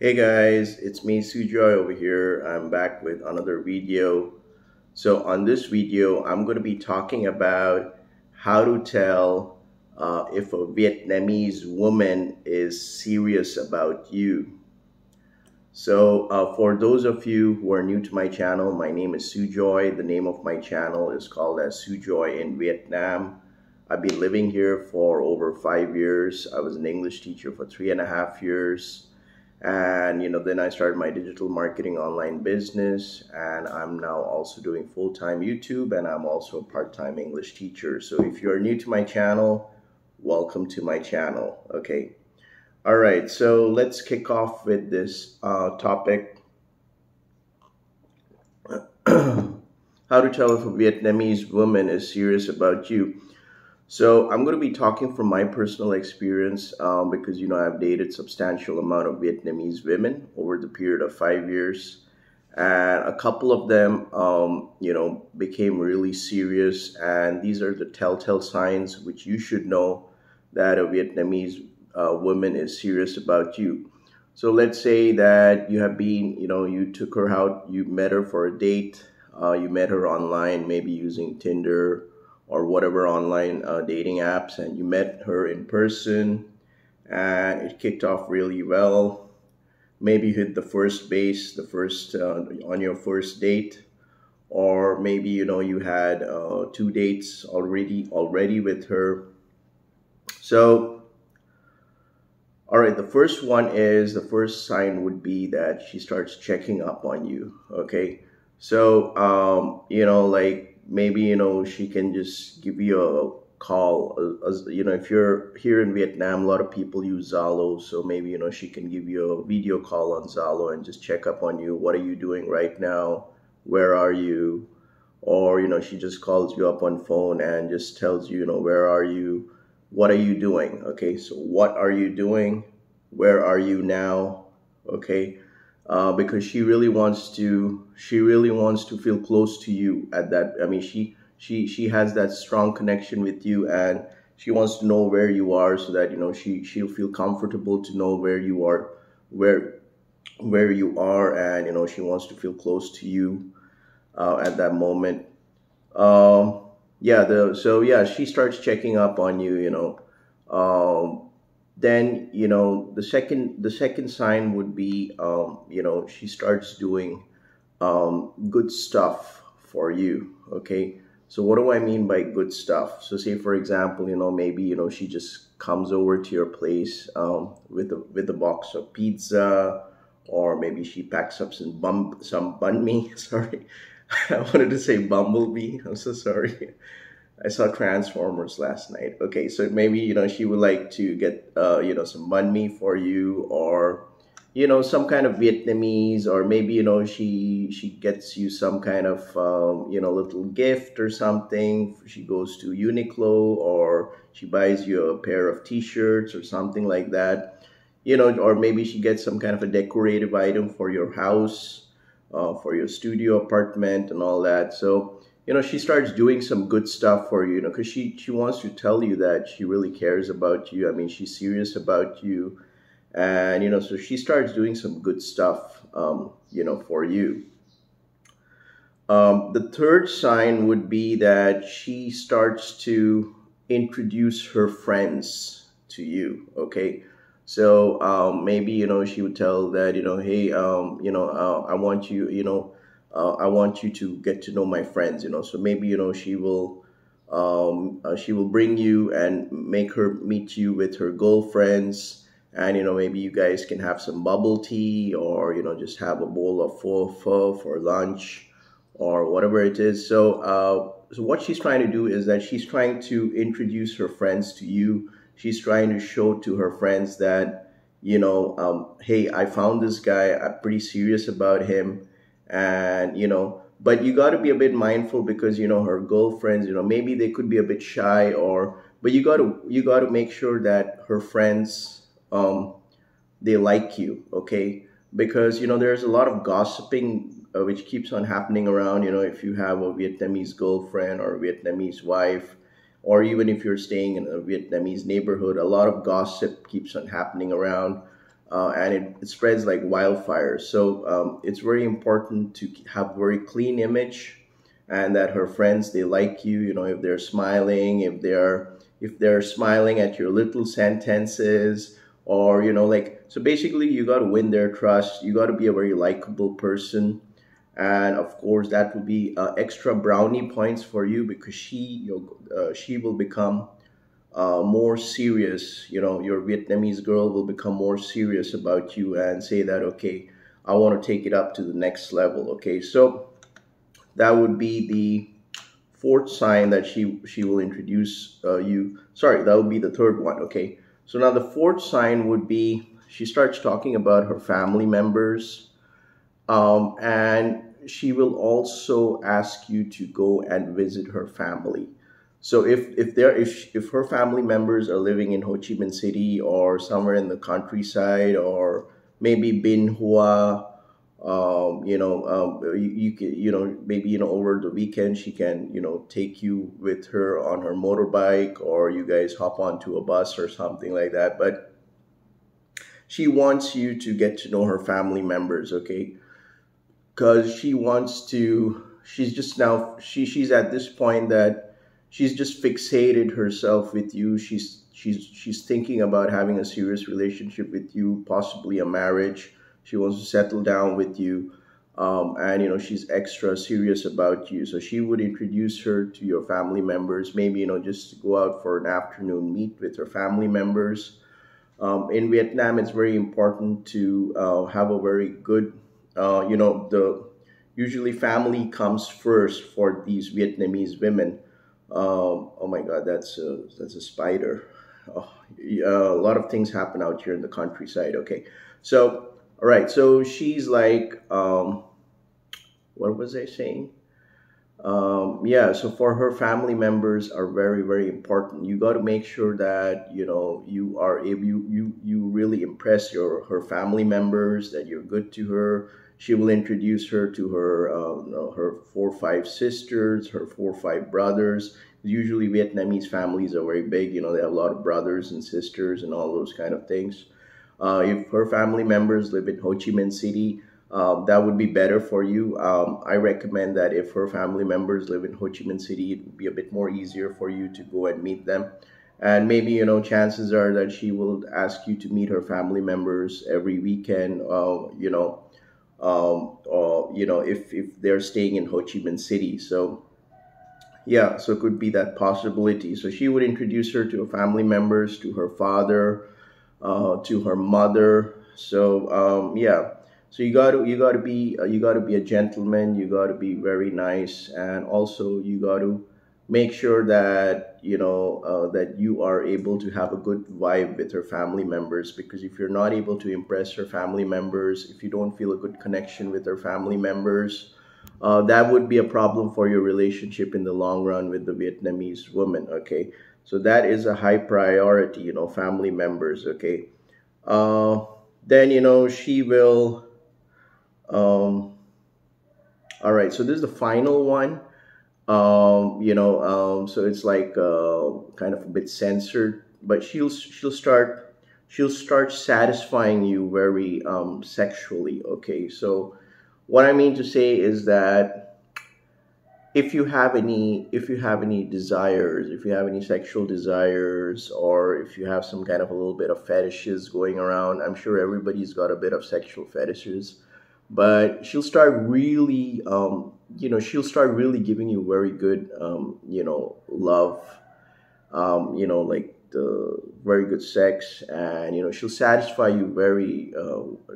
Hey guys, it's me Sujoy over here. I'm back with another video. So on this video, I'm going to be talking about how to tell if a Vietnamese woman is serious about you. So for those of you who are new to my channel, my name is Sujoy. The name of my channel is called as Sujoy in Vietnam. I've been living here for over 5 years. I was an English teacher for 3.5 years. And then I started my digital marketing online business, and I'm now also doing full-time YouTube, and I'm also a part-time English teacher. So if you're new to my channel, welcome to my channel. Okay. All right, so let's kick off with this topic. How to tell if a Vietnamese woman is serious about you. So I'm going to be talking from my personal experience because I've dated substantial amount of Vietnamese women over the period of 5 years, and a couple of them became really serious, and these are the telltale signs which you should know that a Vietnamese woman is serious about you. So let's say that you have been, you took her out, you met her for a date, you met her online, maybe using Tinder or whatever online dating apps, and you met her in person and it kicked off really well. Maybe you hit the first base, the first on your first date, or maybe you had two dates already with her. So all right, the first sign would be that she starts checking up on you. Okay, so like maybe she can just give you a call. If you're here in Vietnam, a lot of people use Zalo, so maybe she can give you a video call on Zalo and just check up on you. What are you doing right now? Where are you? Or she just calls you up on phone and just tells you, where are you? What are you doing? Okay, so what are you doing? Where are you now? Okay, because she really wants to feel close to you at that. I mean, she has that strong connection with you, and she wants to know where you are, so that she'll feel comfortable to know where you are, where you are, and she wants to feel close to you at that moment. Um, yeah, she starts checking up on you. Then the second sign would be she starts doing good stuff for you. Okay, so what do I mean by good stuff? So say for example, maybe she just comes over to your place with a box of pizza, or maybe she packs up some bun mi. Sorry, I wanted to say bumblebee. I'm so sorry. I saw Transformers last night. Okay, so maybe she would like to get some banh mi for you, or some kind of Vietnamese, or maybe she gets you some kind of little gift or something. She goes to Uniqlo, or she buys you a pair of T-shirts or something like that. Or maybe she gets some kind of a decorative item for your house, for your studio apartment and all that. So she starts doing some good stuff for you, because she wants to tell you that she really cares about you. I mean, she's serious about you, and so she starts doing some good stuff, for you. The third sign would be that she starts to introduce her friends to you. Okay, so maybe she would tell that hey, I want you to get to know my friends. So maybe she will bring you and make her meet you with her girlfriends, and maybe you guys can have some bubble tea, or just have a bowl of pho for lunch, or whatever it is. So what she's trying to do is that she's trying to introduce her friends to you. She's trying to show to her friends that hey, I found this guy, I'm pretty serious about him. And but you got to be a bit mindful, because her girlfriends, maybe they could be a bit shy, or but you got to make sure that her friends, they like you. Okay, because there's a lot of gossiping which keeps on happening around. If you have a Vietnamese girlfriend or a Vietnamese wife, or even if you're staying in a Vietnamese neighborhood, a lot of gossip keeps on happening around. and it spreads like wildfire. So it's very important to have very clean image, and that her friends, they like you. You know, if they're smiling, if they're smiling at your little sentences, or like, so basically you got to win their trust. You got to be a very likable person, and of course that will be extra brownie points for you, because she will become more serious. Your Vietnamese girl will become more serious about you and say that, okay, I want to take it up to the next level. Okay, so that would be the fourth sign that she will introduce you. Sorry, that would be the third one. Okay, so now the fourth sign would be she starts talking about her family members, and she will also ask you to go and visit her family. So if her family members are living in Ho Chi Minh City or somewhere in the countryside, or maybe Bin Hua, you can, maybe, over the weekend she can, take you with her on her motorbike, or you guys hop onto a bus or something like that. But she wants you to get to know her family members, okay? Because she's just now, she's at this point that she's just fixated herself with you. She's thinking about having a serious relationship with you, possibly a marriage. She wants to settle down with you, and she's extra serious about you. So she would introduce her to your family members, maybe, just go out for an afternoon meet with her family members. In Vietnam, it's very important to have a very good, the usually family comes first for these Vietnamese women. Oh my God, that's a spider. Oh, yeah, a lot of things happen out here in the countryside. Okay, so all right, so she's like, what was I saying? Yeah, so for her, family members are very, very important. You got to make sure that you are able, you really impress her family members, that you're good to her. She will introduce her to her 4 or 5 sisters, her 4 or 5 brothers. Usually Vietnamese families are very big. They have a lot of brothers and sisters and all those kind of things. If her family members live in Ho Chi Minh City, that would be better for you. I recommend that if her family members live in Ho Chi Minh City, it would be a bit more easier for you to go and meet them. And maybe, chances are that she will ask you to meet her family members every weekend, or, if they're staying in Ho Chi Minh City. So, yeah, so it could be that possibility. So she would introduce her to her family members, to her father, to her mother. So, yeah. So you got to be a gentleman. You got to be very nice, and also you got to make sure that that you are able to have a good vibe with her family members. Because if you're not able to impress her family members, if you don't feel a good connection with her family members, that would be a problem for your relationship in the long run with the Vietnamese woman. Okay, so that is a high priority. Family members. Okay, then she will. Um, all right, so this is the final one. So it's like kind of a bit censored, but she'll start satisfying you very sexually. Okay, so what I mean to say is that if you have any desires, if you have any sexual desires, or if you have some kind of a little bit of fetishes going around, I'm sure everybody's got a bit of sexual fetishes. But she'll start really giving you very good love, like the very good sex. And she'll satisfy you very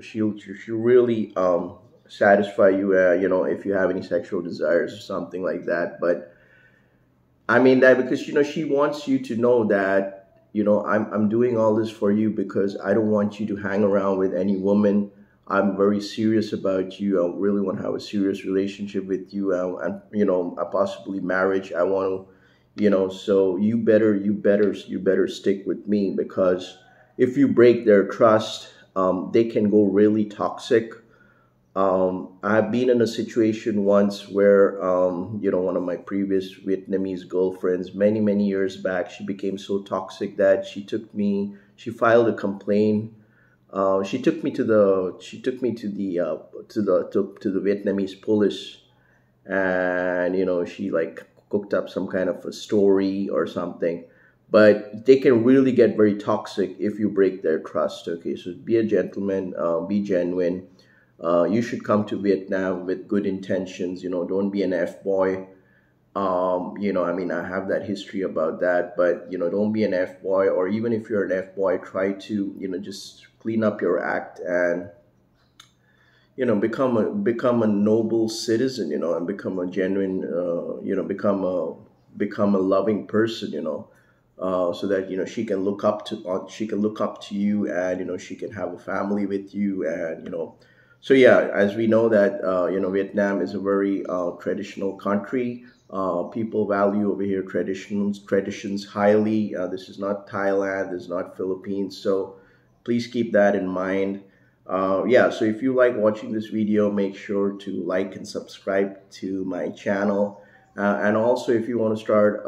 she'll really satisfy you, if you have any sexual desires or something like that. But I mean that because she wants you to know that I'm doing all this for you because I don't want you to hang around with any woman. I'm very serious about you. I really want to have a serious relationship with you, and possibly marriage. I want to, so you better stick with me, because if you break their trust, they can go really toxic. I've been in a situation once where, one of my previous Vietnamese girlfriends, many, many years back, she became so toxic that she filed a complaint She took me to the Vietnamese police, and she like cooked up some kind of a story or something. But they can really get very toxic if you break their trust. Okay, so be a gentleman, be genuine. You should come to Vietnam with good intentions. Don't be an F boy. I mean, I have that history about that, but don't be an F boy, or even if you're an F boy, try to just clean up your act and become a noble citizen, and become a genuine, become a loving person, so that she can look up to you, and she can have a family with you, and so yeah, as we know that Vietnam is a very traditional country. People value over here traditions highly. This is not Thailand, this is not Philippines, so please keep that in mind. Yeah, so if you like watching this video, make sure to like and subscribe to my channel. And also, if you want to start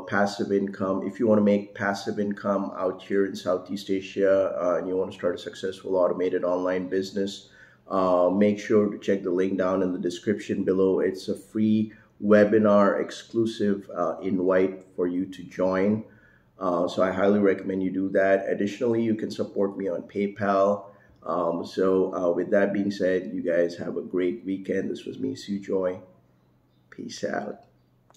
passive income, if you want to make passive income out here in Southeast Asia, and you want to start a successful automated online business, make sure to check the link down in the description below. It's a free webinar exclusive invite for you to join. So I highly recommend you do that. Additionally, you can support me on PayPal. With that being said, you guys have a great weekend. This was me, Sujoy. Peace out.